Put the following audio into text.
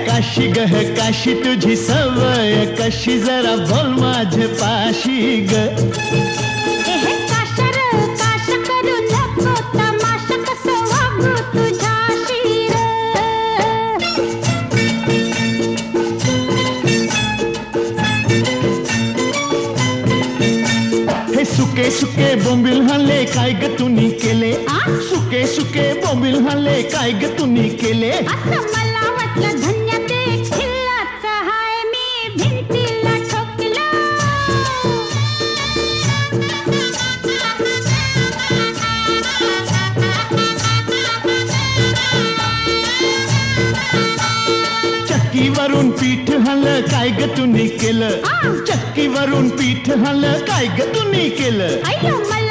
काशी गह काशी तुझी सवय कशी जरा बोल माझे पाशी ग काशर काश करू नको तमाशा कसं वागू तुझ्याशी हे सुके सुके बोंबिल हल्ले काय ग तुनी केले सुके सुके बोंबिल हल्ले काय ग तुनी केले असं मला वाटलं धन्य ते खिल्लाच हाय मी भिंतीला ठोकलं चक्कीवरून पीठ हल्लं काय ग तुनी केलं चक्कीवरून पीठ हल्लं काय ग तुनी केलं अय्यो मला